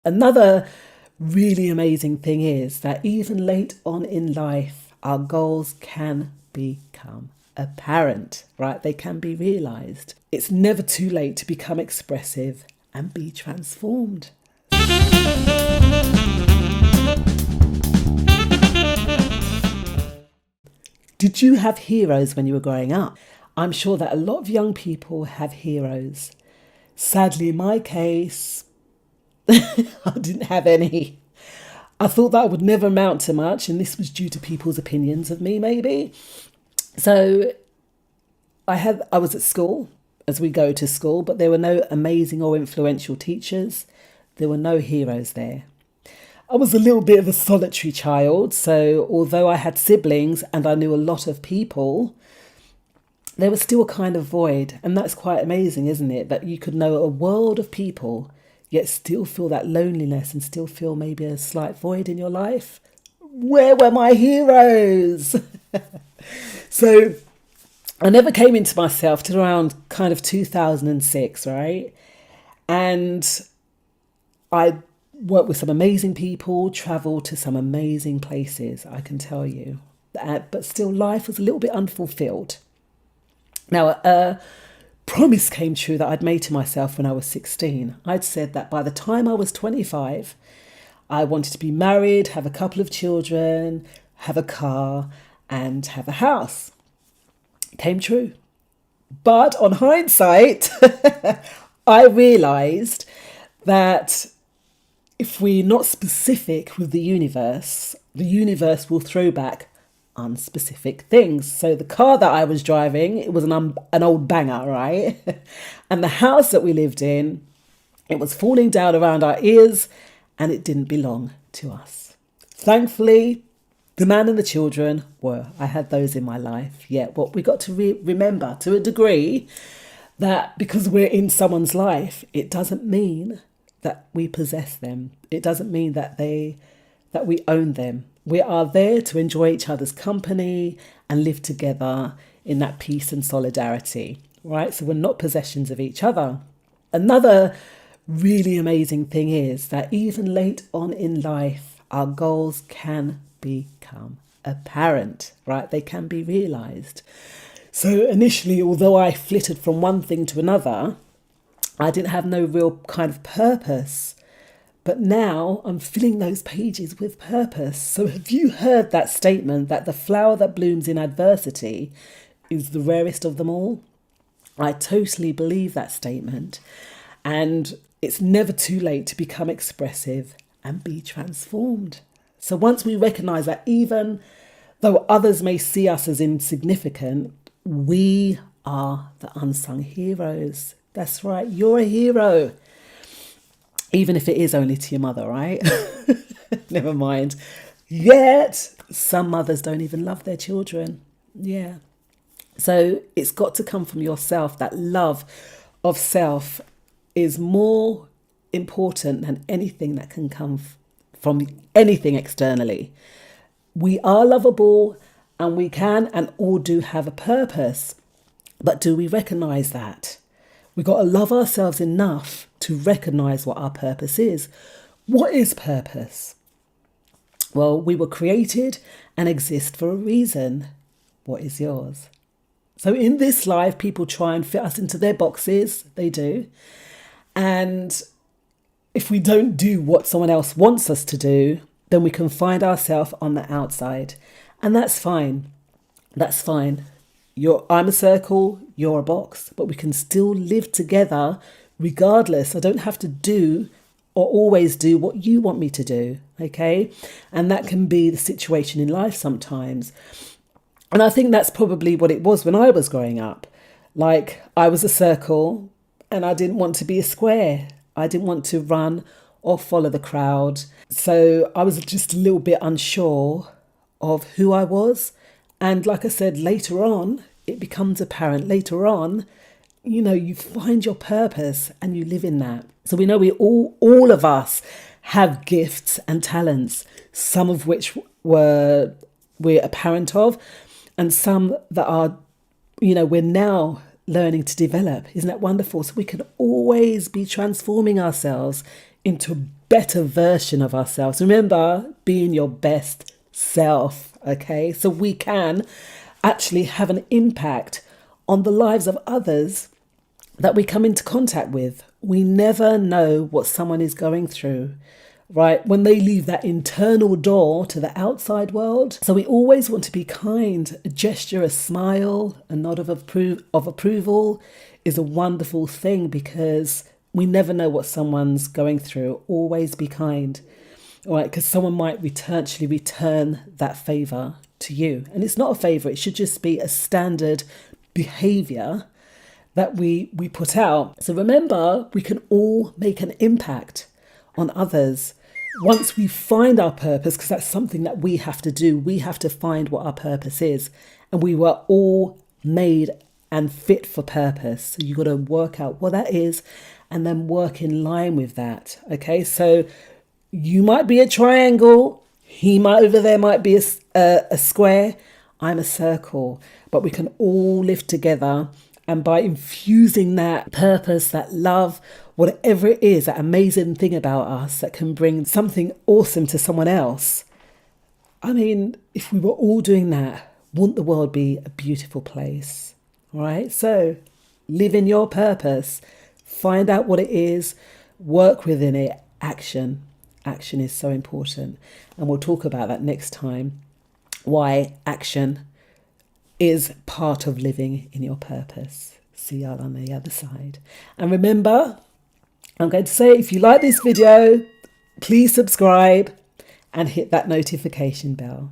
Another really amazing thing is that even late on in life, our goals can become apparent, right? They can be realized. It's never too late to become expressive and be transformed. Did you have heroes when you were growing up? I'm sure that a lot of young people have heroes. Sadly, in my case, I didn't have any. I thought that would never amount to much, and this was due to people's opinions of me, maybe. So I was at school, as we go to school, but there were no amazing or influential teachers. There were no heroes there. I was a little bit of a solitary child, so although I had siblings and I knew a lot of people, there was still a kind of void. And that's quite amazing, isn't it? That you could know a world of people, yet still feel that loneliness and still feel maybe a slight void in your life. Where were my heroes? So I never came into myself till around kind of 2006, right? And I worked with some amazing people, travelled to some amazing places, I can tell you. But still, life was a little bit unfulfilled. Now, a promise came true that I'd made to myself when I was 16. I'd said that by the time I was 25, I wanted to be married, have a couple of children, have a car, and have a house. Came true. But on hindsight, I realised that if we're not specific with the universe will throw back unspecific things. So the car that I was driving, it was an old banger, right? And the house that we lived in, it was falling down around our ears and it didn't belong to us. Thankfully, the man and the children I had those in my life. Yeah, but we got to remember to a degree that because we're in someone's life, it doesn't mean that we possess them. It doesn't mean that we own them. We are there to enjoy each other's company and live together in that peace and solidarity, right? So we're not possessions of each other. Another really amazing thing is that even late on in life, our goals can become apparent, right? They can be realized. So initially, although I flitted from one thing to another, I didn't have no real kind of purpose. But now I'm filling those pages with purpose. So have you heard that statement that the flower that blooms in adversity is the rarest of them all? I totally believe that statement. And it's never too late to become expressive and be transformed. So once we recognise that even though others may see us as insignificant, we are the unsung heroes. That's right, you're a hero. Even if it is only to your mother, right? Never mind. Yet, some mothers don't even love their children. Yeah. So it's got to come from yourself. That love of self is more important than anything that can come from anything externally. We are lovable and we can and all do have a purpose. But do we recognise that? We've got to love ourselves enough to recognise what our purpose is. What is purpose? Well, we were created and exist for a reason. What is yours? So in this life, people try and fit us into their boxes. They do. And if we don't do what someone else wants us to do, then we can find ourselves on the outside. And that's fine. That's fine. I'm a circle, you're a box, but we can still live together regardless. I don't have to do or always do what you want me to do, okay? And that can be the situation in life sometimes. And I think that's probably what it was when I was growing up. Like, I was a circle and I didn't want to be a square. I didn't want to run or follow the crowd. So I was just a little bit unsure of who I was. And like I said, later on, it becomes apparent. Later on, you find your purpose and you live in that. So we know all of us have gifts and talents, some of which we're apparent of, and some that are, we're now learning to develop. Isn't that wonderful? So we can always be transforming ourselves into better version of ourselves. Remember, being your best self, okay? So we can actually have an impact on the lives of others that we come into contact with. We never know what someone is going through, right? When they leave that internal door to the outside world. So we always want to be kind. A gesture, a smile, a nod of approval is a wonderful thing, because we never know what someone's going through. Always be kind, all right? Because someone might return that favour to you. And it's not a favour, it should just be a standard behaviour that we put out. So remember, we can all make an impact on others once we find our purpose, because that's something that we have to do. We have to find what our purpose is. And we were all made and fit for purpose. So you've got to work out what that is and then work in line with that. Okay, so you might be a triangle, over there might be a square, I'm a circle, but we can all live together. And by infusing that purpose, that love, whatever it is, that amazing thing about us that can bring something awesome to someone else. I mean, if we were all doing that, wouldn't the world be a beautiful place? All right, so live in your purpose, find out what it is, work within it. Action is so important. And we'll talk about that next time, why action is part of living in your purpose. See y'all on the other side. And remember, I'm going to say, if you like this video, please subscribe and hit that notification bell.